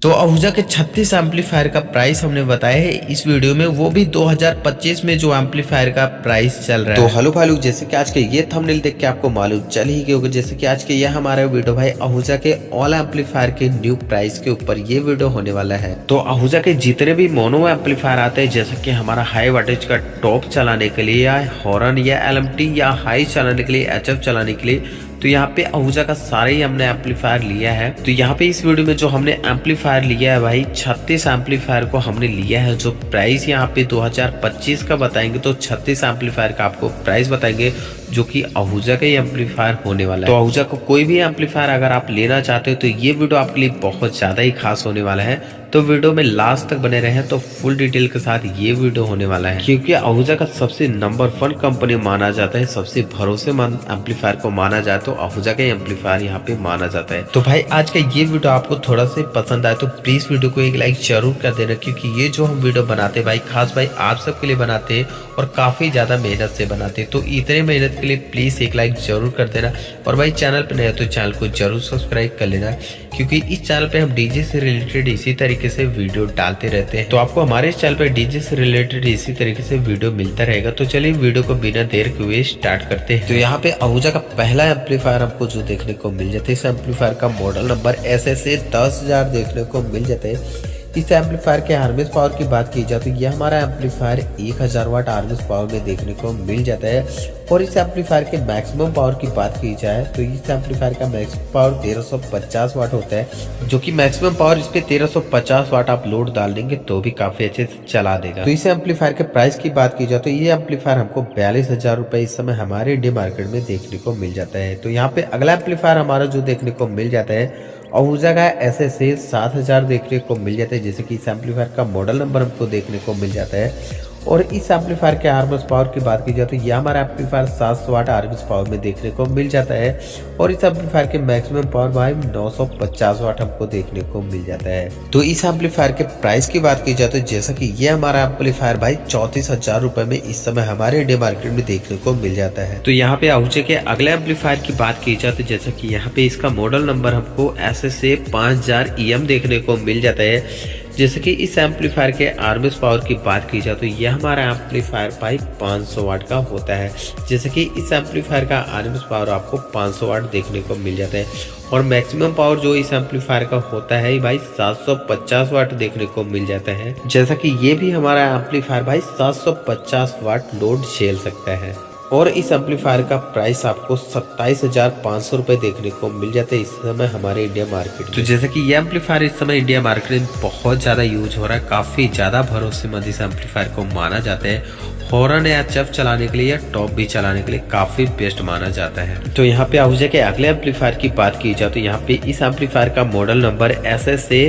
तो आहूजा के 36 एम्पलीफायर का प्राइस हमने बताया है इस वीडियो में, वो भी 2025 में जो एम्पलीफायर का प्राइस चल रहा है। तो हेलो भाई, जैसे कि आज के ये थंबनेल देख के आपको मालूम चल ही गया होगा, जैसे कि आज के यह हमारा वीडियो भाई आहूजा के ऑल एम्पलीफायर के न्यू प्राइस के ऊपर ये वीडियो होने वाला है। तो आहूजा के जितने भी मोनो एम्पलीफायर आते हैं, जैसे कि हमारा हाई वाटेज का टॉप चलाने के लिए या हॉर्न या LMT या हाई चलाने के लिए, HF चलाने के लिए, तो यहाँ पे आहूजा का सारे ही हमने एम्पलीफायर लिया है। तो यहाँ पे इस वीडियो में जो हमने एम्पलीफायर लिया है भाई 36 एम्पलीफायर को हमने लिया है। जो प्राइस यहाँ पे 2025 का बताएंगे, तो 36 एम्पलीफायर का आपको प्राइस बताएंगे जो कि आहूजा का ही एम्पलीफायर होने वाला है। तो आहूजा का कोई भी एम्पलीफायर अगर आप लेना चाहते हो तो ये वीडियो आपके लिए बहुत ज्यादा ही खास होने वाला है। तो वीडियो में लास्ट तक बने रहे तो फुल डिटेल के साथ ये वीडियो होने वाला है, क्योंकि आहूजा का सबसे नंबर 1 कंपनी माना जाता है, सबसे भरोसेमंद एम्पलीफायर को माना जाए तो आहूजा का एम्पलीफायर यहाँ पे माना जाता है। तो भाई आज का ये वीडियो आपको थोड़ा सा पसंद आए तो प्लीज वीडियो को एक लाइक जरूर कर देना, क्योंकि ये जो हम वीडियो बनाते हैं भाई खास भाई आप सबके लिए बनाते हैं और काफी ज्यादा मेहनत से बनाते हैं। तो इतने मेहनत के लिए प्लीज एक लाइक जरूर कर देना, और भाई चैनल पे नए हो तो चैनल को जरूर सब्सक्राइब कर लेना, क्योंकि इस चैनल पे हम डीजे से रिलेटेड इसी तरीके से वीडियो डालते रहते हैं। तो आपको हमारे इस चैनल पे डीजे से रिलेटेड इसी तरीके से वीडियो मिलता रहेगा। तो चलिए वीडियो को बिना देर के हुए स्टार्ट करते हैं। तो यहाँ पे आहूजा का पहला एम्पलीफायर हमको जो देखने को मिल जाता है, इस एम्पलीफायर का मॉडल नंबर SSA 10,000 देखने को मिल जाता है। इस एम्पलीफायर के आरएमएस पावर की बात की जाए तो यह हमारा एम्पलीफायर 1000 वाट आरएमएस पावर में देखने को मिल जाता है। और इस एम्पलीफायर के मैक्सिमम पावर की बात की जाए तो इस एम्पलीफायर का मैक्सिमम पावर 1350 वाट होता है, जो कि मैक्सिमम पावर इस पे 1350 वाट आप लोड डाल देंगे तो भी काफी अच्छे से चला देगा। तो इस एम्पलीफायर के प्राइस की बात की जाए तो ये एम्पलीफायर हमको 42,000 रुपए इस समय हमारे इंडियन मार्केट में देखने को मिल जाता है। तो यहाँ पे अगला एम्पलीफायर हमारा जो देखने को मिल जाता है आहूजा का SSA 7000 देखने को मिल जाता है, जैसे कि इस एम्पलीफायर का मॉडल नंबर हमको देखने को मिल जाता है। और इस एम्पलीफायर के आरएमएस पावर की बात की जाए तो यह हमारा एम्पलीफायर 700 वाट आरएमएस पावर में देखने को मिल जाता है। और इस एम्पलीफायर के मैक्सिमम पावर भाई 950 वाट हमको देखने को मिल जाता है। तो इस एम्पलीफायर के प्राइस की बात की जाए तो जैसा कि ये हमारा एम्पलीफायर भाई 34,000 रुपए में इस समय हमारे इंडियन मार्केट में देखने को मिल जाता है। तो यहाँ पे आहूजा के अगले एम्पलीफायर की बात की जाए तो जैसा कि यहाँ पे इसका मॉडल नंबर हमको SSA 5000 EM देखने को मिल जाता है। जैसे कि इस एम्पलीफायर के आरएमएस पावर की बात की जाए तो यह हमारा एम्पलीफायर भाई 500 वाट का होता है। जैसे कि इस एम्पलीफायर का आरएमएस पावर आपको 500 वाट देखने को मिल जाता है। और मैक्सिमम पावर जो इस एम्पलीफायर का होता है भाई 750 वाट देखने को मिल जाता है। जैसा कि ये भी हमारा एम्पलीफायर भाई 750 वाट लोड झेल सकता है। और इस एम्पलीफायर का प्राइस आपको 27,500 रुपए देखने को मिल जाता है इस समय हमारे इंडिया मार्केट में। तो जैसे कि ये एम्पलीफायर इस समय इंडिया मार्केट में बहुत ज्यादा यूज हो रहा है, काफी ज्यादा भरोसेमंद इस एम्पलीफायर को माना जाता है। हॉर्न या HF चलाने के लिए या टॉप भी चलाने के लिए काफी बेस्ट माना जाता है। तो यहाँ पे आहूजा के अगले एम्पलीफायर की बात की जाए तो यहाँ पे इस एम्पलीफायर का मॉडल नंबर SSA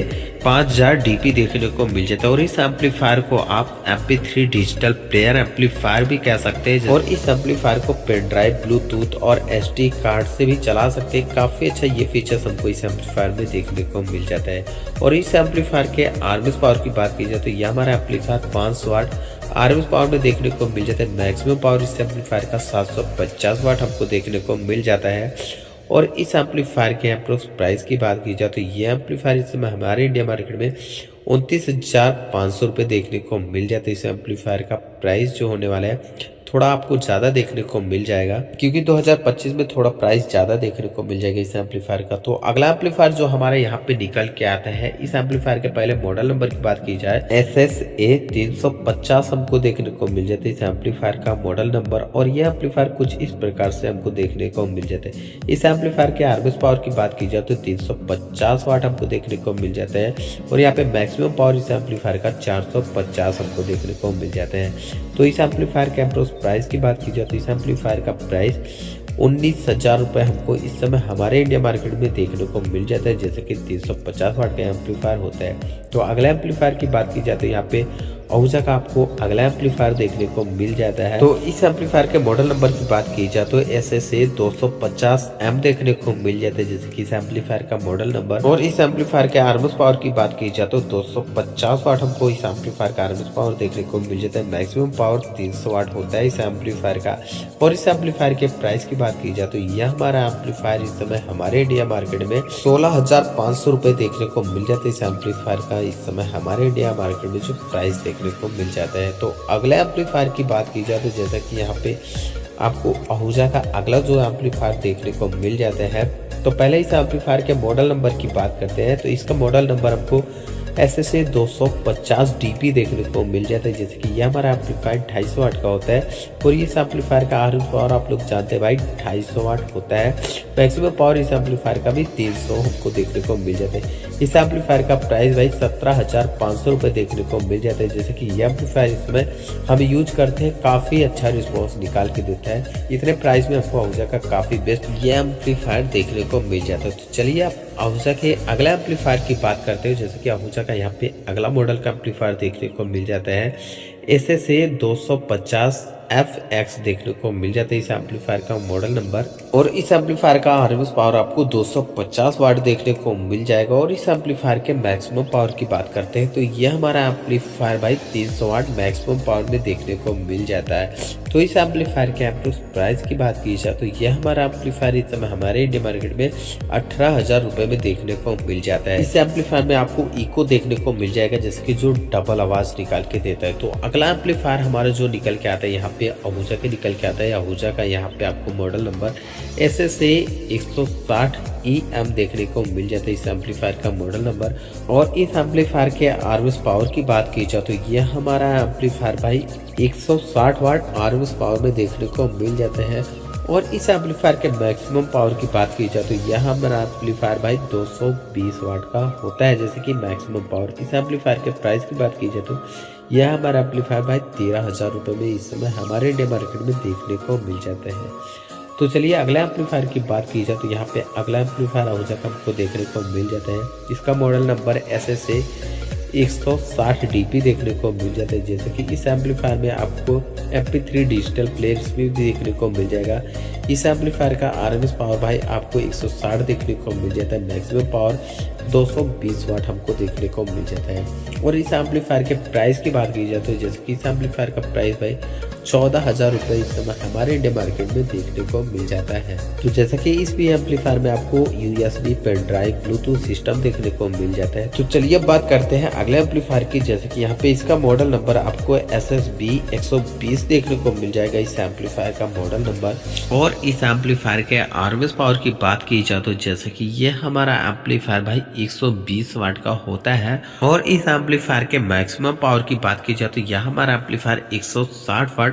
5000 DP देखने को मिल जाता है। और इस एम्पलीफायर को आप MP3 डिजिटल प्लेयर एम्पलीफायर भी कह सकते हैं। और इस एम्पलीफायर को पेन ड्राइव, ब्लूटूथ और SD कार्ड से भी चला सकते हैं। काफी अच्छा ये फीचर्स हमको इस एम्पलीफायर में देखने को मिल जाता है। और इस एम्पलीफायर के आरएमएस पावर की बात की जाए तो यह हमारा एम्पलीफायर 500 वाट आरएमएस पावर में देखने को मिल जाता है। मैक्सिमम पावर इस एम्पलीफायर का 750 वाट हमको देखने को मिल जाता है। और इस एम्पलीफायर के अप्रोक्स प्राइस की बात की जाए तो ये एम्पलीफायर इस समय हमारे इंडिया मार्केट में 29,500 रुपये देखने को मिल जाता है। इस एम्पलीफायर का प्राइस जो होने वाला है थोड़ा आपको ज़्यादा देखने को मिल जाएगा, क्योंकि 2025 में थोड़ा प्राइस ज़्यादा देखने को मिल जाएगा इस एम्पलीफायर का। तो अगला एम्पलीफायर जो हमारे यहाँ पे निकल के आता है, इस एम्पलीफायर के पहले मॉडल नंबर की बात की जाए SSA 350 हमको देखने को मिल जाता है इस एम्पलीफायर का मॉडल नंबर। और यह एम्पलीफायर कुछ इस प्रकार से हमको देखने को मिल जाता है। इस एम्पलीफायर के आरएमएस पावर की बात की जाए तो 350 वाट हमको देखने को मिल जाता है। और यहाँ पे मैक्सिमम पावर इस एम्पलीफायर का 450 हमको देखने को मिल जाता है। तो इस एम्पलीफायर के अप्रोक्स प्राइस की बात की जाए तो इस एम्पलीफायर का प्राइस 19,000 रुपये हमको इस समय हमारे इंडिया मार्केट में देखने को मिल जाता है, जैसे कि 350 वाट का एम्पलीफायर होता है। तो अगला एम्पलीफायर की बात की जाए तो यहाँ पे आहूजा का आपको अगला एम्पलीफायर देखने को मिल जाता है। तो इस एम्पलीफायर के मॉडल नंबर की बात की जाए तो SSA 250M देखने को मिल जाता है, जैसे कि इस एम्पलीफायर का मॉडल नंबर। और इस एम्पलीफायर के आरएमएस पावर की बात की जाए तो 250 वाट हमको इस एम्पलीफायर का आरएमएस पावर देखने को मिल जाता है। मैक्सिमम पावर 300 वाट होता है इस एम्पलीफायर का। और इस एम्पलीफायर के प्राइस की बात की जाए तो यह हमारा एम्पलीफायर इस समय हमारे इंडिया मार्केट में 16,500 रुपए देखने को मिल जाता है। इस एम्पलीफायर का इस समय हमारे इंडिया मार्केट में जो प्राइस देखने को मिल जाता है। तो अगले एम्पलीफायर की बात की जाए तो जैसा कि यहाँ पे आपको आहूजा का अगला जो एम्पलीफायर देखने को मिल जाता है, तो पहले इस एम्पलीफायर के मॉडल नंबर की बात करते हैं। तो इसका मॉडल नंबर हमको SSA 250 DP देखने को मिल जाता है, जैसे कि यह हमारा एम्पलीफायर 250 वाट का होता है। और इस एम्पलीफायर का आरएमएस पावर आप लोग जानते हैं भाई 250 वाट होता है। मैक्सिमम पावर इस एम्पलीफायर का भी 300 हमको देखने को मिल जाता है। इस एम्पलीफायर का प्राइस भाई 17,500 रुपये देखने को मिल जाता है। जैसे कि यह एम्पलीफायर इसमें हम यूज करते हैं, काफ़ी अच्छा रिस्पॉन्स निकाल के देता है। इतने प्राइस में आपको आहूजा का काफ़ी बेस्ट ये एम्पलीफायर देखने को मिल जाता है। तो चलिए आप आहूजा के अगला एम्पलीफायर की बात करते हो, जैसे कि आहूजा का यहाँ पे अगला मॉडल का एम्पलीफायर देखने को मिल जाता है SSA 250FX देखने को मिल जाता है इस एम्पलीफायर का मॉडल नंबर। और इस एम्पलीफायर का आरएमएस पावर आपको 250 वाट देखने को मिल जाएगा। और इस एम्पलीफायर के मैक्सिमम पावर की बात करते हैं तो यह हमारा एम्पलीफायर भाई 300 वाट मैक्सिमम पावर में देखने को मिल जाता है। तो इस एम्पलीफायर के एम्पलीफायर प्राइस की बात की जाए तो यह हमारा एम्पलीफायर इस समय हमारे इंडिया मार्केट में 18,000 रुपये में देखने को मिल जाता है। इस एम्पलीफायर में आपको इको देखने को मिल जाएगा, जैसे कि जो डबल आवाज निकाल के देता है। तो अगला एम्पलीफायर हमारा जो निकल के आता है यहाँ पे आहूजा के निकल के आता है। आहूजा का यहाँ पे आपको मॉडल नंबर SSA 160EM देखने को मिल जाता है इस एम्पलीफायर का मॉडल नंबर। और इस एम्पलीफायर के आरएमएस पावर की बात की जाए तो यह हमारा एम्पलीफायर भाई 160 वाट आरएमएस पावर में देखने को मिल जाते हैं। और इस एम्पलीफायर के मैक्सिमम पावर की बात की जाए तो यह हमारा एम्पलीफायर भाई 220 वाट का होता है, जैसे कि मैक्सिमम पावर। इस एम्पलीफायर के प्राइस की बात की जाए तो यह हमारा एम्पलीफायर भाई 13,000 रुपये में इस समय हमारे इंडिया मार्केट में देखने को मिल जाते हैं। तो चलिए अगला एम्पलीफायर की बात की जाए तो यहाँ पे अगला एम्पलीफायर आहूजा का हमको देखने को मिल जाता है। इसका मॉडल नंबर SSA 160 DP देखने को मिल जाता है, जैसे कि इस एम्पलीफायर में आपको MP3 डिजिटल प्लेयर्स भी देखने को मिल जाएगा। इस एम्पलीफायर का आरएमएस पावर भाई आपको 160 देखने को मिल जाता है। मैक्सिमम पावर 220 वाट हमको देखने को मिल जाता है। और इस एम्पलीफायर के प्राइस की बात की जाए तो जैसे कि इस एम्पलीफायर का प्राइस भाई 14,000 रुपये इस समय हमारे इंडिया मार्केट में देखने को मिल जाता है। तो जैसा कि इस भी एम्पलीफायर में आपको USB pen drive bluetooth system देखने को मिल जाता है। तो चलिए अब बात करते हैं अगले एम्पलीफायर की, जैसे कि यहाँ पे इसका मॉडल नंबर आपको SSB 120 देखने को मिल जाएगा इस एम्पलीफायर का मॉडल नंबर। और इस एम्पलीफायर के आरएमएस पावर की बात की जाए तो जैसे कि ये हमारा एम्पलीफायर भाई 120 वाट का होता है। और इस एम्पलीफायर के मैक्सिमम पावर की बात की जाए तो यह हमारा एम्पलीफायर 160 वाट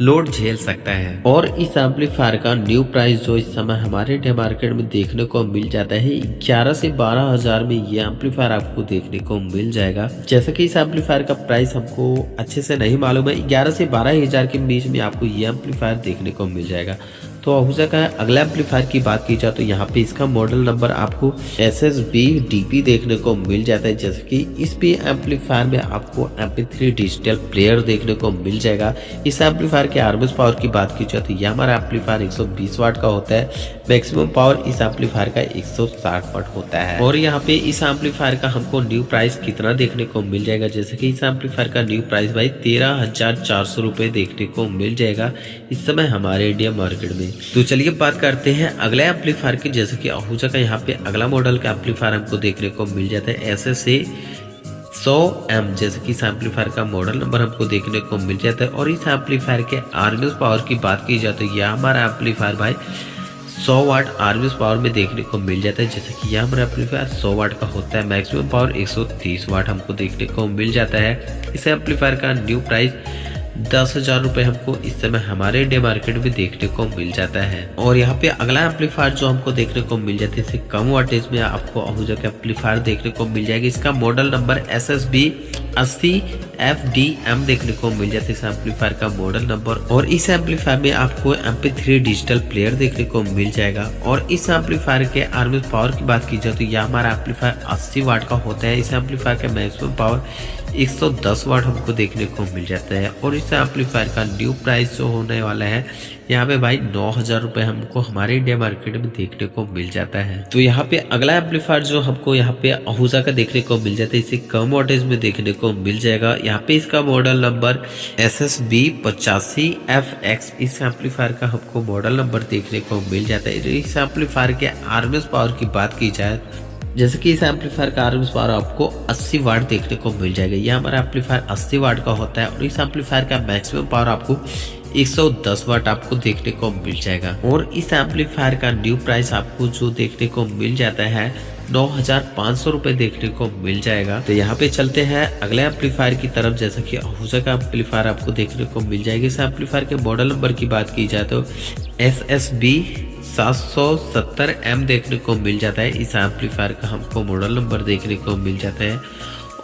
लोड झेल सकता है। और इस एम्पलीफायर का न्यू प्राइस जो इस समय हमारे इंडिया मार्केट में देखने को मिल जाता है 11 से 12,000 में ये एम्पलीफायर आपको देखने को मिल जाएगा। जैसे कि इस एम्पलीफायर का प्राइस हमको अच्छे से नहीं मालूम है, 11 से 12,000 के बीच में आपको ये एम्पलीफायर देखने को मिल जाएगा। तो आहूजा का अगला एम्पलीफायर की बात की जाए तो यहाँ पे इसका मॉडल नंबर आपको SSB DP देखने को मिल जाता है, जैसे कि इस भी एम्पलीफायर में आपको MP3 डिजिटल प्लेयर देखने को मिल जाएगा। इस एम्पलीफायर के आरएमएस पावर की बात की जाए तो यह हमारा एम्पलीफायर 120 वाट का होता है। मैक्सिमम पावर इस एम्पलीफायर का 160 वाट होता है। और यहाँ पे इस एम्पलीफायर का हमको न्यू प्राइस कितना देखने को मिल जाएगा, जैसे कि इस एम्पलीफायर का न्यू प्राइस भाई 13,400 रुपये देखने को मिल जाएगा इस समय हमारे इंडिया मार्केट में। तो चलिए बात करते हैं अगले एम्पलीफायर की, जैसे कि आहूजा का यहाँ पे अगला मॉडल का एम्पलीफायर हमको देखने को मिल जाता है SSA 100M, जैसे कि इस एम्पलीफायर का मॉडल नंबर हमको देखने को मिल जाता है। और इस एम्पलीफायर के आरएमएस पावर की बात की जाए तो यह हमारा एम्पलीफायर भाई 100 वाट आरएमएस पावर में देखने को मिल जाता है, जैसे कि यह हमारा एम्पलीफायर 100 वाट का होता है। मैक्सिमम पावर 130 वाट हमको देखने को मिल जाता है। इस एम्पलीफायर का न्यू प्राइस 10,000 रुपये हमको इस समय हमारे इंडिया मार्केट में देखने को मिल जाता है। और यहाँ पे अगला एम्पलीफायर जो हमको देखने को मिल जाता है इससे कम वाटेज में आपको आहूजा का एम्पलीफायर देखने को मिल जाएगा। इसका मॉडल नंबर SSB 80 FDM देखने को मिल जाता है इस एम्पलीफायर का मॉडल नंबर। और इस एम्पलीफायर में आपको MP3 डिजिटल प्लेयर देखने को मिल जाएगा। और इस एम्पलीफायर के आरएमएस पावर की बात की जाए तो यह हमारा एम्पलीफायर 80 वाट का होता है। इस एम्पलीफायर का मैक्सिमम पावर 110 वाट हमको देखने को मिल जाता है। और इस एम्पलीफायर का न्यू प्राइस जो होने वाला है यहाँ पे भाई 9,000 रुपये हमको हमारे इंडिया मार्केट में देखने को मिल जाता है। तो यहाँ पे अगला एम्पलीफायर जो हमको यहाँ पे आहूजा का देखने को मिल जाता है, इसे कम वोल्टेज में देखने को मिल जाएगा। यहाँ पे इसका मॉडल नंबर SSB 85FX इस एम्पलीफायर का हमको मॉडल नंबर देखने को मिल जाता है। इस एम्पलीफायर के आरएमएस पावर की बात की जाए जैसे कि इस एम्पलीफायर का आरएमएस पावर आपको 80 वाट देखने को मिल जाएगा। यह हमारा एम्पलीफायर 80 वाट का होता है। और इस एम्पलीफायर का मैक्सिमम पावर आपको 110 वाट आपको देखने को मिल जाएगा। और इस एम्पलीफायर का न्यू प्राइस आपको जो देखने को मिल जाता है 9,500 रुपये देखने को मिल जाएगा। तो यहाँ पे चलते हैं अगले एम्पलीफायर की तरफ। जैसा कि आहूजा का एम्पलीफायर आपको देखने को मिल जाएगा। इस एम्पलीफायर के मॉडल नंबर की बात की जाए तो SSB 770M देखने को मिल जाता है। इस एम्पलीफायर का हमको मॉडल नंबर देखने को मिल जाता है।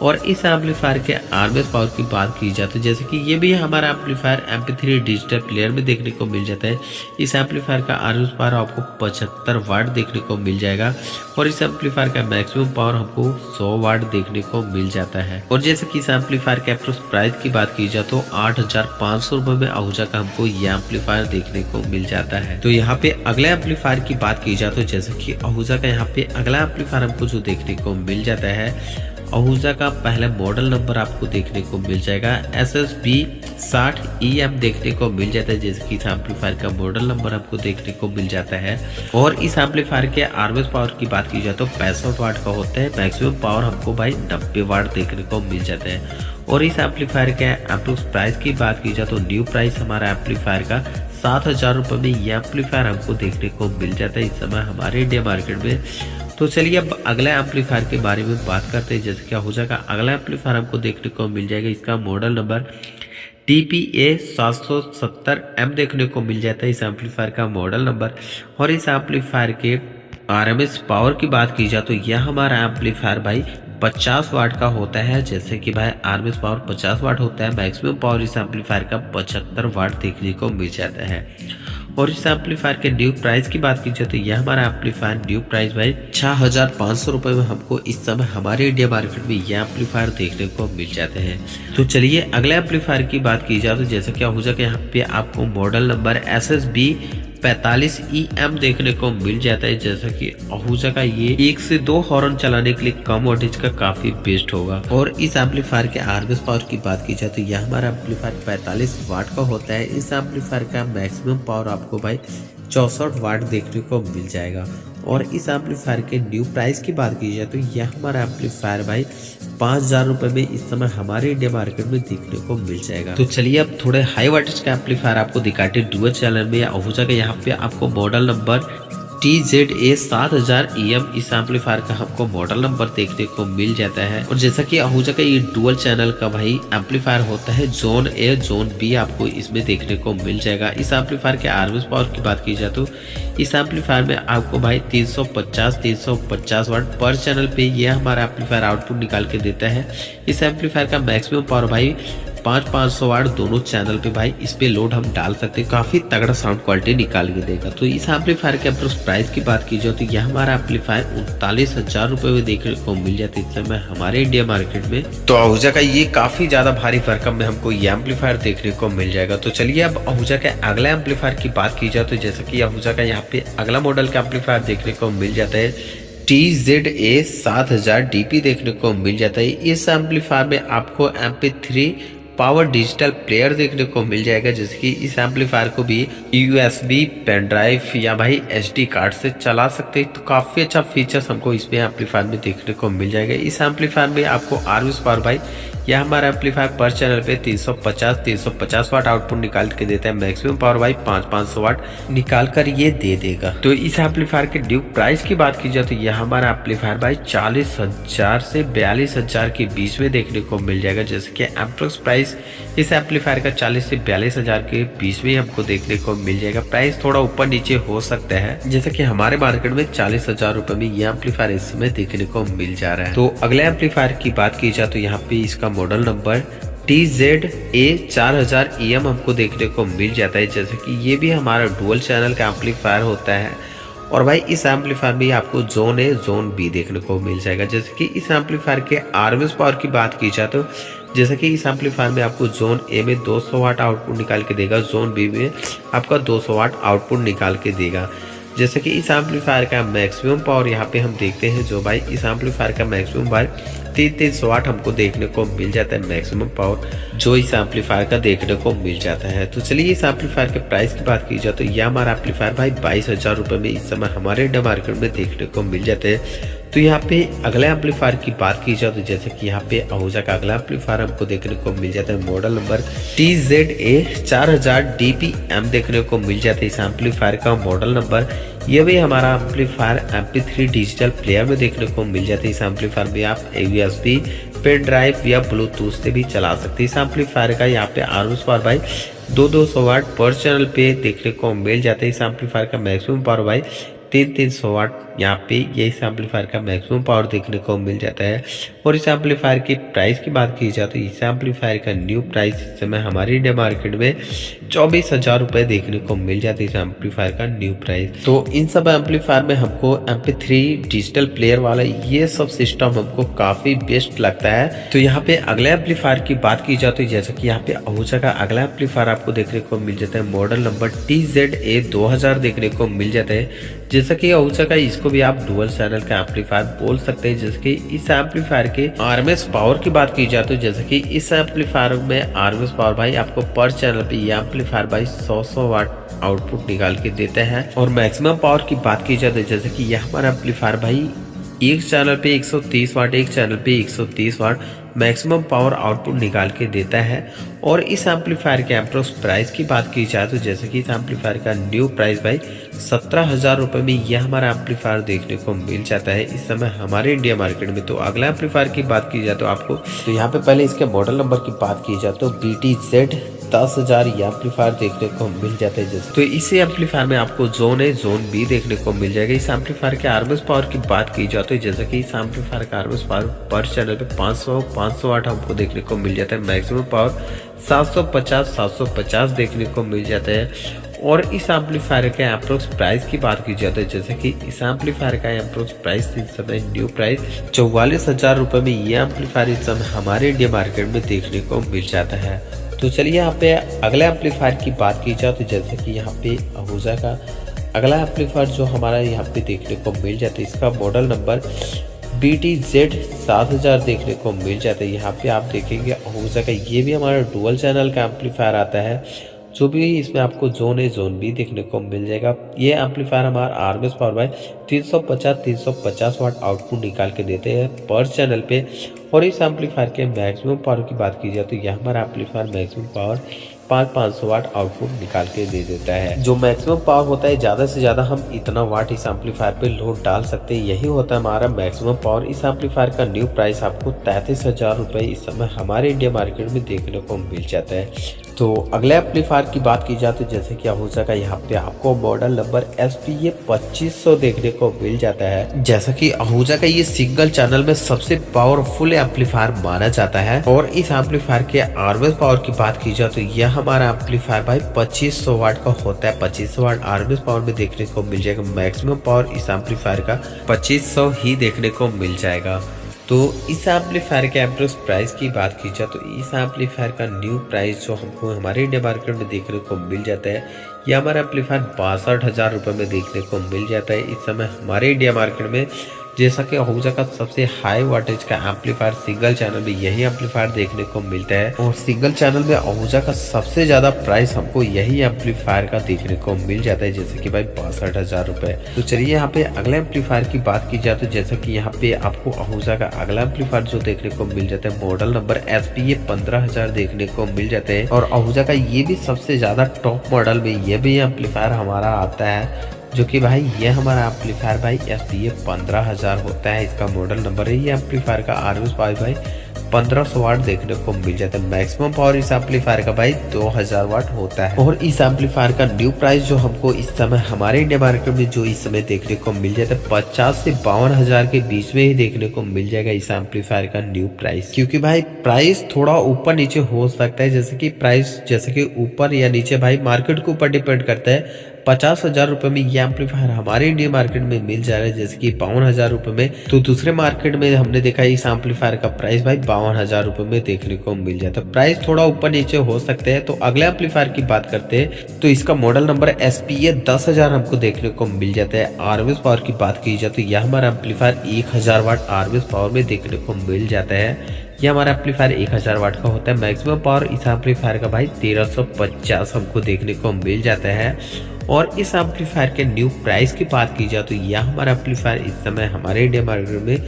और इस एम्पलीफायर के आरएमएस पावर की बात की जाए तो जैसे कि ये भी हमारा एम्पलीफायर MP3 डिजिटल प्लेयर में देखने को मिल जाता है। इस एम्पलीफायर का आरएमएस पावर आपको 75 वाट देखने को मिल जाएगा। और इस एम्पलीफायर का मैक्सिमम पावर हमको 100 वाट देखने को मिल जाता है। और जैसे कि इस एम्पलीफायर के अप्रोक्स प्राइस की बात की जाए तो 8,500 रुपये में आहूजा का हमको ये एम्पलीफायर देखने को मिल जाता है। तो यहाँ पे अगले एम्पलीफायर की बात की जाए तो जैसे कि आहूजा का यहाँ पे अगला एम्पलीफायर हमको जो देखने को मिल जाता है आहूजा का पहला मॉडल नंबर आपको देखने को मिल जाएगा SSB 60EM देखने को मिल जाता है। जैसे कि इस एम्पलीफायर का मॉडल नंबर आपको देखने को मिल जाता है। और इस एम्पलीफायर के आरएमएस पावर की बात की जाए तो 65 वाट का होता है। मैक्सिमम पावर हमको भाई 90 वाट देखने को मिल जाता है। और इस एम्पलीफायर के अप्रोक्स प्राइस की बात की जाए तो न्यू प्राइस हमारा एम्पलीफायर का 7,000 रुपये में ये एम्पलीफायर हमको देखने को मिल जाता है इस समय हमारे इंडिया मार्केट में। तो चलिए अब अगला एम्पलीफायर के बारे में बात करते हैं। जैसे कि आहूजा का अगला एम्पलीफायर हमको देखने को मिल जाएगा। इसका मॉडल नंबर TPA 770M देखने को मिल जाता है इस एम्पलीफायर का मॉडल नंबर। और इस एम्पलीफायर के आरएमएस पावर की बात की जाए तो यह हमारा एम्पलीफायर भाई 50 वाट का होता है। जैसे कि भाई आरएमएस पावर 50 वाट होता है। मैक्सिमम पावर इस एम्पलीफायर का 75 वाट देखने को मिल जाता है। और इस एम्पलीफायर के न्यू प्राइस की बात की जाए तो यह हमारा एम्पलीफायर न्यू प्राइस भाई 6,500 रुपये में हमको इस समय हमारे इंडिया मार्केट में यह एम्पलीफायर देखने को मिल जाते हैं। तो चलिए अगले एम्पलीफायर की बात की जाए तो जैसा कि आहूजा के यहाँ पे आपको मॉडल नंबर SSB 45EM देखने को मिल जाता है। जैसा कि आहूजा का ये 1 से 2 हॉर्न चलाने के लिए कम वोल्टेज का काफी बेस्ट होगा। और इस एम्पलीफायर के आरएमएस पावर की बात की जाए तो यह हमारा एम्पलीफायर 45 वाट का होता है। इस एम्पलीफायर का मैक्सिमम पावर आपको भाई 64 वाट देखने को मिल जाएगा। और इस एम्पलीफायर के न्यू प्राइस की बात की जाए तो यह हमारा एम्पलीफायर भाई 5,000 रुपये में इस समय हमारे इंडिया मार्केट में देखने को मिल जाएगा। तो चलिए अब थोड़े हाई वाटेज का एम्पलीफायर आपको दिखाते हैं डुअल चैनल में। आहूजा का यहाँ पे आपको मॉडल नंबर TZA 7000EM इस एम्पलीफायर का हमको मॉडल नंबर देखने को मिल जाता है। और जैसा कि आहूजा का ये डुअल चैनल का भाई एम्पलीफायर होता है, जोन A जोन B आपको इसमें देखने को मिल जाएगा। इस एम्पलीफायर के आरएमएस पावर की बात की जाए तो इस एम्पलीफायर में आपको भाई 350 वाट पर चैनल पे यह हमारा एम्पलीफायर आउटपुट निकाल के देता है। इस एम्पलीफायर का मैक्सिमम पावर भाई 500 वाट दोनों चैनल पे भाई इस पे लोड हम डाल सकते हैं, काफी तगड़ा साउंड क्वालिटी निकाल के देगा। तो इस एम्पलीफायर के अप्रोक्स प्राइस की बात की जाए तो यह हमारा एम्पलीफायर 39,000 रुपए में देखने को मिल जाता है इस समय हमारे इंडिया मार्केट में। तो आहूजा का ये काफी ज्यादा भारी भरकम में हमको ये एम्पलीफायर देखने को मिल जाएगा। तो चलिए अब आहूजा के अगला एम्पलीफायर की बात की जाए तो जैसा कि आहूजा का यहाँ पे अगला मॉडल का एम्पलीफायर देखने को मिल जाता है TZA 7000 DP देखने को मिल जाता है। इस एम्पलीफायर में आपको MP3 पावर डिजिटल प्लेयर देखने को मिल जाएगा। जैसे कि इस एम्पलीफायर को भी USB पेन ड्राइव या भाई SD कार्ड से चला सकते हैं। तो काफी अच्छा फीचर्स हमको इसमें एम्पलीफायर में देखने को मिल जाएगा। इस एम्पलीफायर में आपको आरएमएस पावर भाई यह हमारा एम्पलीफायर पर चैनल पे 350 वाट आउटपुट निकाल के देता है। मैक्सिमम पावर भाई 500 वाट निकाल कर ये दे देगा। तो इस एम्पलीफायर के ड्यू प्राइस की बात की जाए तो यह हमारा एम्पलीफायर भाई 40,000 से 42,000 के बीच में देखने को मिल जाएगा। जैसे कि एप्रोक्स प्राइस इस एम्पलीफायर का 40 से 42,000 के बीच में हमको देखने को मिल जाएगा। प्राइस थोड़ा ऊपर नीचे हो सकता है, जैसे कि हमारे मार्केट में 40,000 रुपए में ये एम्पलीफायर इस समय देखने को मिल जा रहा है। तो अगले एम्पलीफायर की बात की जाए तो यहाँ पे इसका मॉडल नंबर TZA4000EM हमको देखने को मिल जाता है। जैसे कि ये भी हमारा डुअल चैनल का एम्पलीफायर होता है। और भाई इस एम्पलीफायर में आपको जोन ए जोन बी देखने को मिल जाएगा। जैसे कि इस एम्पलीफायर के आरएमएस पावर की बात की जाए तो जैसे कि इस एम्पलीफायर में आपको जोन ए में 200 वाट आउटपुट निकाल के देगा, जोन बी में आपका 200 वाट आउटपुट निकाल के देगा। जैसे कि इस एम्पलीफायर का मैक्सिमम पावर यहाँ पे हम देखते हैं, जो भाई इस एम्पलीफायर का मैक्सिमम भाई 300 वाट हमको देखने को मिल जाता है, मैक्सिमम पावर जो इस एम्पलीफायर का देखने को मिल जाता है। तो चलिए इस एम्पलीफायर के प्राइस की बात की जाए तो यह हमारा एम्पलीफायर भाई 22,000 रुपये में इस समय हमारे इंडिया मार्केट में देखने को मिल जाते हैं। तो यहाँ पे अगला एम्पलीफायर की बात की जाए तो जैसे कि यहाँ पे आहूजा का अगला एम्पलीफायर हमको देखने को मिल जाता है, मॉडल नंबर TZA4000DPM देखने को मिल जाता है इस एम्पलीफायर का मॉडल नंबर। यह भी हमारा एम्पलीफायर MP3 डिजिटल प्लेयर में देखने को मिल जाता है। इस एम्पलीफायर में आप USB पेन ड्राइव या ब्लूटूथ से भी चला सकते हैं। इस एम्पलीफायर का यहाँ पे आरएमएस पावर भाई 200 वाट पर चैनल पे देखने को मिल जाता है। इस एम्पलीफायर का मैक्सिमम पावर भाई 300 वाट यहाँ पे ये इस एम्पलीफायर का मैक्सिमम पावर देखने को मिल जाता है। और इस एम्पलीफायर की प्राइस की बात की जाए तो इस एम्पलीफायर का न्यू प्राइस इस समय हमारे इंडिया मार्केट में 24,000 रुपये देखने को मिल जाता है इस एम्पलीफायर का न्यू प्राइस। तो इन सब एम्पलीफायर में हमको MP3 डिजिटल प्लेयर वाला ये सब सिस्टम हमको काफी बेस्ट लगता है। तो यहाँ पे अगले एम्पलीफायर की बात की जाए तो जैसे कि यहाँ पे आहूजा का अगला एम्पलीफायर आपको देखने को मिल जाता है, मॉडल नंबर TZA2000 देखने को मिल जाता है। जैसा कि आहूजा का इसको भी आप डुअल चैनल का एम्पलीफायर बोल सकते हैं। जैसे कि इस एम्पलीफायर के आरएमएस पावर की बात की जाए तो जैसे कि इस एम्पलीफायर में आरएमएस पावर भाई आपको पर चैनल पे ये एम्पलीफायर भाई 100 वाट आउटपुट निकाल के देते हैं। और मैक्सिमम पावर की बात की जाए तो जैसे कि यह हमारा एम्पलीफायर भाई एक चैनल पे 130 वाट, एक चैनल पे 130 वाट मैक्सिमम पावर आउटपुट निकाल के देता है। और इस एम्पलीफायर के एप्रोक्स प्राइस की बात की जाए तो जैसे कि इस एम्पलीफायर का न्यू प्राइस भाई 17,000 रुपये में यह हमारा एम्पलीफायर देखने को मिल जाता है इस समय हमारे इंडिया मार्केट में। तो अगला एम्पलीफायर की बात की जाए तो आपको तो यहाँ पे पहले इसके मॉडल नंबर की बात की जाए तो BTZ10000 ये एम्पलीफायर देखने को मिल जाता है। जैसे तो इसी एम्पलीफायर में आपको जोन ए जोन बी देखने को मिल जाएगा। इस एम्पलीफायर के आरएमएस पावर की बात की जाए तो जैसे कि इस एम्पलीफायर का आरएमएस पावर पर चैनल पे 500 वाट हमको देखने को मिल जाता है, मैक्सिमम पावर 750 देखने को मिल जाता है। और इस एम्पलीफायर के अप्रोक्स प्राइस की बात की जाए तो जैसे कि इस एम्पलीफायर का अप्रोक्स प्राइस इस समय न्यू प्राइस 44,000 रुपये में ये एम्पलीफायर इस समय हमारे इंडिया मार्केट में देखने को मिल जाता है। तो चलिए यहाँ पे अगले एम्पलीफायर की बात की जाए तो जैसे कि यहाँ पे आहूजा का अगला एम्पलीफायर जो हमारा यहाँ पे देखने को मिल जाता है, इसका मॉडल नंबर BTZ7000 देखने को मिल जाता है। यहाँ पे आप देखेंगे आहूजा का ये भी हमारा डुअल चैनल का एम्पलीफायर आता है, जो भी इसमें आपको जोन ए जोन बी देखने को मिल जाएगा। ये एम्पलीफायर हमारा आरएमएस पावर भाई 350 वाट आउटपुट निकाल के देते हैं पर चैनल पे। और इस एम्पलीफायर के मैक्सिमम पावर की बात की जाए तो यह हमारा एम्पलीफायर मैक्सिमम पावर 500 वाट आउटपुट निकाल के दे देता है। जो मैक्सिमम पावर होता है ज़्यादा से ज़्यादा हम इतना वाट इस एम्पलीफायर पे लोड डाल सकते हैं, यही होता है हमारा मैक्सिमम पावर। इस एम्पलीफायर का न्यू प्राइस आपको 33,000 रुपये इस समय हमारे इंडिया मार्केट में देखने को मिल जाता है। तो अगले एम्पलीफायर की बात की जाए तो जैसे कि आहूजा का यहाँ पे आपको मॉडल नंबर SPA 2500 देखने को मिल जाता है। जैसा कि आहूजा का ये सिंगल चैनल में सबसे पावरफुल एम्पलीफायर माना जाता है। और इस एम्पलीफायर के आरएमएस पावर की बात की जाए तो यह हमारा एम्पलीफायर भाई 2500 वाट का होता है। 2500 वाट आरएमएस पावर में देखने को मिल जाएगा। मैक्सिमम पावर इस एम्पलीफायर का 2500 ही देखने को मिल जाएगा। तो इस एम्पलीफायर के एप्रोक्स प्राइस की बात की जाए तो इस एम्पलीफायर का न्यू प्राइस जो हमको हमारे इंडिया मार्केट में देखने को मिल जाता है, यह हमारा एम्पलीफायर 62,000 रुपये में देखने को मिल जाता है इस समय हमारे इंडिया मार्केट में। जैसा कि आहूजा का सबसे हाई वाटेज का एम्पलीफायर सिंगल चैनल में यही एम्पलीफायर देखने को मिलता है। और सिंगल चैनल में आहूजा का सबसे ज्यादा प्राइस हमको यही एम्पलीफायर का देखने को मिल जाता है, जैसे कि भाई 62,000 रुपये। तो चलिए यहाँ पे अगले एम्पलीफायर की बात की जाए तो जैसे कि यहाँ पे आपको आहूजा का अगला एम्पलीफायर जो देखने को मिल जाता है, मॉडल नंबर SPA 15,000 देखने को मिल जाते हैं। और आहूजा का ये भी सबसे ज्यादा टॉप मॉडल में ये भी एम्पलीफायर हमारा आता है, जो कि भाई ये हमारा एम्पलीफायर भाई SPA 15,000 होता है, इसका मॉडल नंबर है। ये एम्पलीफायर का आरएमएस पावर भाई 1500 वाट देखने को मिल जाता है। मैक्सिमम पावर इस एम्पलीफायर का भाई 2000 वाट होता है। और इस एम्पलीफायर का न्यू प्राइस जो हमको इस समय हमारे इंडिया मार्केट में जो इस समय देखने को मिल जाता है 50 से 52 हजार के बीच में ही देखने को मिल जाएगा इस एम्पलीफायर का न्यू प्राइस। क्योंकि भाई प्राइस थोड़ा ऊपर नीचे हो सकता है, जैसे कि प्राइस जैसे कि ऊपर या नीचे भाई मार्केट के ऊपर डिपेंड करता है। 50,000 रुपए में ये एम्पलीफायर हमारे इंडिया मार्केट में मिल जा रहा है, जैसे कि 52,000 रुपए में। तो दूसरे मार्केट में हमने देखा इस एम्पलीफायर का प्राइस भाई 52,000 रुपए में देखने को मिल जाता है। प्राइस थोड़ा ऊपर नीचे हो सकते हैं। तो अगले एम्पलीफायर की बात करते हैं तो इसका मॉडल नंबर SPA 10,000 हमको देखने को मिल जाता है। RMS पावर की बात की जाए तो यह हमारा एम्पलीफायर 1000 वाट RMS पावर में देखने को मिल जाता है। यह हमारा एम्पलीफायर 1000 वाट का होता है। मैक्सिमम पावर इस एम्पलीफायर का भाई 1350 हमको देखने को मिल जाता है। और इस एम्पलीफायर के न्यू प्राइस की बात की जाए तो यह हमारा एम्पलीफायर इस समय हमारे इंडिया मार्केट में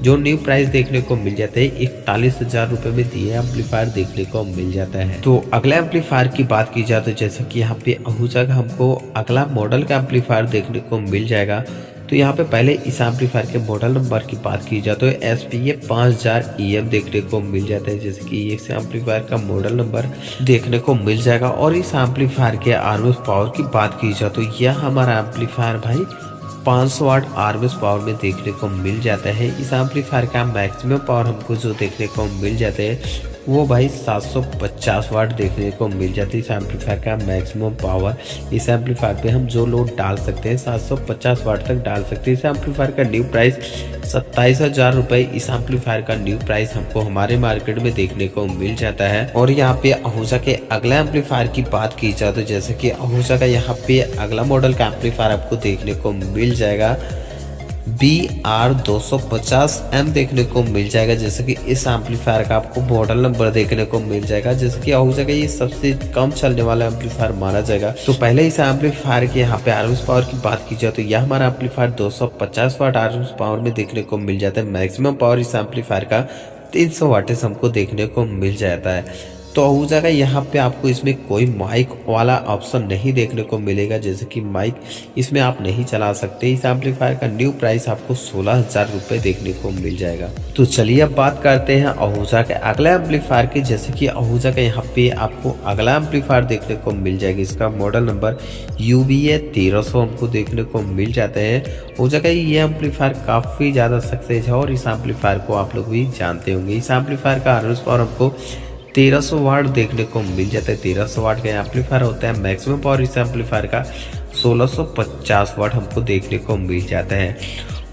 जो न्यू प्राइस देखने को मिल जाता है 41,000 रुपए में दिए एम्पलीफायर देखने को मिल जाता है। तो अगला एम्पलीफायर की बात की जाए तो जैसे कि यहाँ पे आहूजा का हमको अगला मॉडल का एम्पलीफायर देखने को मिल जाएगा। तो यहाँ पे पहले इस एम्पलीफायर के मॉडल नंबर की बात की जाए तो SPA 5000 EM देखने को मिल जाता है, जैसे कि इस एम्पलीफायर का मॉडल नंबर देखने को मिल जाएगा। और इस एम्पलीफायर के RMS पावर की बात की जाए तो यह हमारा एम्पलीफायर भाई 500 वाट RMS पावर में देखने को मिल जाता है। इस एम्पलीफायर का मैक्सिमम पावर हमको जो देखने को मिल जाता है वो भाई 750 वाट देखने को मिल जाती है। इस एम्पलीफायर का मैक्सिमम पावर इस एम्पलीफायर पे हम जो लोड डाल सकते हैं 750 वाट तक डाल सकते हैं। इस एम्पलीफायर का न्यू प्राइस 27,000 रुपए इस एम्पलीफायर का न्यू प्राइस हमको हमारे मार्केट में देखने को मिल जाता है। और यहाँ पे आहूजा के अगला एम्पलीफायर की बात की जाए तो जैसे कि आहूजा का यहाँ पे अगला मॉडल का एम्पलीफायर आपको देखने को मिल जाएगा BR250M देखने को मिल जाएगा, जैसे कि इस एम्पलीफायर का आपको मॉडल नंबर देखने को मिल जाएगा। जैसे कि आहूजा का ये सबसे कम चलने वाला एम्पलीफायर माना जाएगा। तो पहले इस एम्पलीफायर के यहाँ पे RMS पावर की बात की जाए तो यह हमारा एम्पलीफायर 250 वाट RMS पावर में देखने को मिल जाता है। मैक्सिमम पावर इस एम्पलीफायर का 300 वाटेज हमको देखने को मिल जाता है। तो आहूजा का यहाँ पे आपको इसमें कोई माइक वाला ऑप्शन नहीं देखने को मिलेगा, जैसे कि माइक इसमें आप नहीं चला सकते। इस एम्पलीफायर का न्यू प्राइस आपको 16,000 रुपए देखने को मिल जाएगा। तो चलिए अब बात करते हैं आहूजा के अगला एम्पलीफायर की, जैसे कि आहूजा का यहाँ पे आपको अगला एम्पलीफायर देखने को मिल जाएगा। इसका मॉडल नंबर UBA 1300 हमको देखने को मिल जाता है। आहूजा का ये एम्पलीफायर काफी ज्यादा सक्सेस है और इस एम्पलीफायर को आप लोग भी जानते होंगे। इस एम्पलीफायर का RMS पावर हमको 1300 वाट देखने को मिल जाता है। 1300 वाट का एम्पलीफायर होता है। मैक्सिमम पावर इस एम्पलीफायर का 1650 वाट हमको देखने को मिल जाता है।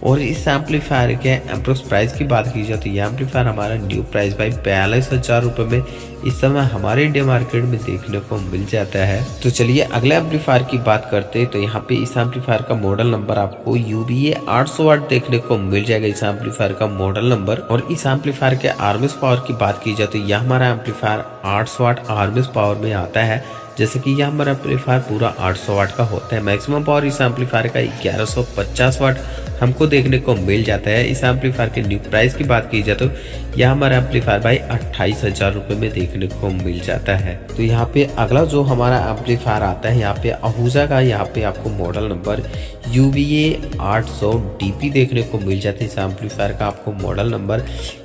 और इस एम्पलीफायर के अप्रोक्स प्राइस की बात की जाए तो यह एम्पलीफायर हमारा न्यू प्राइस भाई 42,000 रुपए में इस समय हमारे इंडिया मार्केट में देखने को मिल जाता है। तो चलिए अगले एम्पलीफायर की बात करते हैं। तो यहाँ पे इस एम्पलीफायर का मॉडल नंबर आपको UBA 800 वाट देखने को मिल जाएगा, इस एम्पलीफायर का मॉडल नंबर। और इस एम्पलीफायर के RMS पावर की बात की जाए तो यह हमारा एम्पलीफायर 800 वाट RMS पावर में आता है, जैसे कि यह हमारा एम्पलीफायर पूरा 800 वाट का होता है। मैक्सिमम पावर इस एम्पलीफायर का 1150 वाट हमको देखने को मिल जाता है। इस एम्पलीफायर के न्यू प्राइस की बात की जाए तो यह हमारा एम्पलीफायर भाई 28,000 रुपए में देखने को मिल जाता है। तो यहाँ पे अगला जो हमारा एम्पलीफायर आता है यहाँ पे आहूजा का, यहाँ पे आपको मॉडल नंबर UBA 800 DP देखने को मिल जाता है। इस एम्पलीफायर का आपको मॉडल नंबर,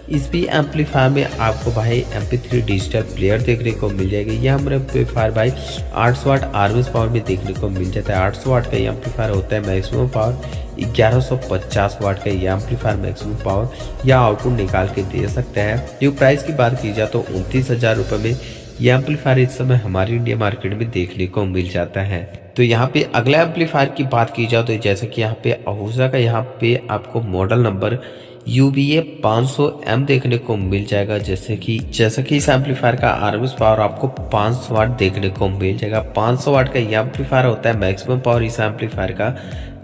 इस भी एम्पलीफायर में आपको भाई MP3 डिजिटल प्लेयर देखने को मिल जाएगी। यह हमारा एम्पलीफायर भाई 800 वाट RMS पावर में देखने को मिल जाता है। 800 वाट का ये एम्पलीफायर होता है। मैक्सिमम पावर 1150 वाट का ये एम्पलीफायर मैक्सिमम पावर या आउटपुट निकाल के दे सकता है। न्यू प्राइस की बात की जाए तो 29,000 रुपए में ये एम्पलीफायर इस समय हमारे इंडिया मार्केट में देखने को मिल जाता है। तो यहाँ पे अगला एम्पलीफायर की बात की जाए तो जैसे कि यहाँ पे आहूजा का यहाँ पे आपको मॉडल नंबर UBA 500M देखने को मिल जाएगा, जैसे कि इस एम्पलीफायर का RMS पावर आपको 500 वाट देखने को मिल जाएगा। 500 वाट का ये एम्पलीफायर होता है। मैक्सिमम पावर इस एम्पलीफायर का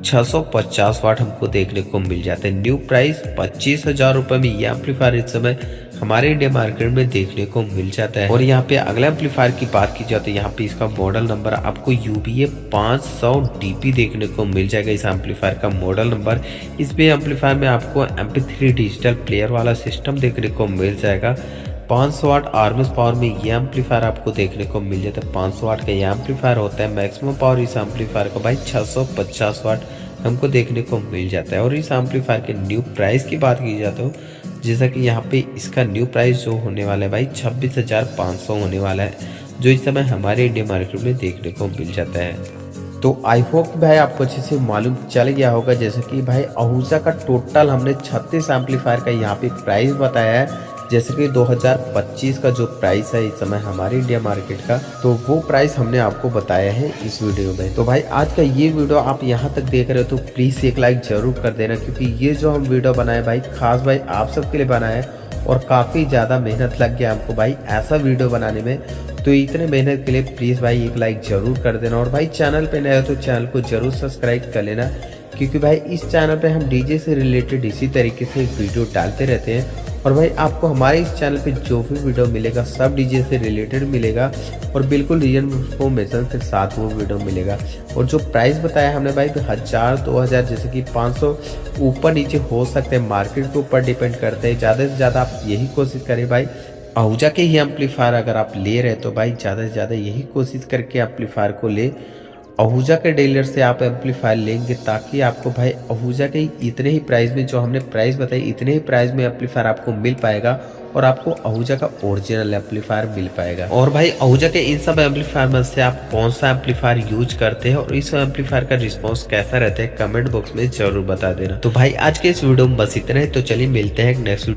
650 वाट हमको देखने को मिल जाता है। न्यू प्राइस 25,000 रुपए में ये एम्पलीफायर इस समय हमारे इंडिया मार्केट में देखने को मिल जाता है। और यहाँ पे अगला एम्पलीफायर की बात की जाए तो यहाँ पे इसका मॉडल नंबर आपको UBA 500 DP देखने को मिल जाएगा। इस एम्पलीफायर का मॉडल नंबर, इस पे एम्पलीफायर में आपको MP3 डिजिटल प्लेयर वाला सिस्टम देखने को मिल जाएगा। 500 वाट RMS पावर में ये एम्पलीफायर आपको देखने को मिल जाता है। 500 वाट का ये एम्पलीफायर होता है। मैक्सिमम पावर इस एम्पलीफायर का भाई 650 वाट हमको देखने को मिल जाता है। और इस एम्पलीफायर के न्यू प्राइस की बात की जाए तो जैसा कि यहाँ पे इसका न्यू प्राइस जो होने वाला है भाई 26,500 होने वाला है, जो इस समय हमारे इंडियन मार्केट में देखने को मिल जाता है। तो आई होप भाई आपको अच्छे से मालूम चल गया होगा, जैसे कि भाई आहूजा का टोटल हमने 36 एम्पलीफायर का यहाँ पे प्राइस बताया है। जैसे कि 2025 का जो प्राइस है इस समय हमारे इंडिया मार्केट का, तो वो प्राइस हमने आपको बताया है इस वीडियो में। तो भाई आज का ये वीडियो आप यहाँ तक देख रहे हो तो प्लीज़ एक लाइक जरूर कर देना, क्योंकि ये जो हम वीडियो बनाए भाई खास भाई आप सबके लिए बनाए और काफ़ी ज़्यादा मेहनत लग गया हमको भाई ऐसा वीडियो बनाने में। तो इतने मेहनत के लिए प्लीज़ भाई एक लाइक ज़रूर कर देना, और भाई चैनल पे नए हो तो चैनल को ज़रूर सब्सक्राइब कर लेना, क्योंकि भाई इस चैनल पे हम डीजे से रिलेटेड इसी तरीके से वीडियो डालते रहते हैं। और भाई आपको हमारे इस चैनल पे जो भी वीडियो मिलेगा सब डीजे से रिलेटेड मिलेगा और बिल्कुल रियल इन्फॉर्मेशन के साथ वो वीडियो मिलेगा। और जो प्राइस बताया हमने भाई 1000 2000 जैसे कि 500 ऊपर नीचे हो सकते हैं, मार्केट के ऊपर डिपेंड करते हैं। ज़्यादा से ज़्यादा आप यही कोशिश करें भाई आहूजा के ही एम्पलीफायर अगर आप ले रहे तो भाई ज़्यादा से ज़्यादा यही कोशिश करके एम्पलीफायर को ले आहूजा के डीलर से आप एम्पलीफायर लेंगे, ताकि आपको भाई आहूजा के इतने ही प्राइस में जो हमने प्राइस बताई इतने ही प्राइस में एम्पलीफायर आपको मिल पाएगा और आपको आहूजा का ओरिजिनल एम्पलीफायर मिल पाएगा। और भाई आहूजा के इन सब एम्पलीफायर में से आप कौन सा एम्पलीफायर यूज करते हैं और इस एम्पलीफायर का रिस्पॉन्स कैसा रहता है कमेंट बॉक्स में जरूर बता देना। तो भाई आज के इस वीडियो में बस इतना है, तो चलिए मिलते हैं नेक्स्ट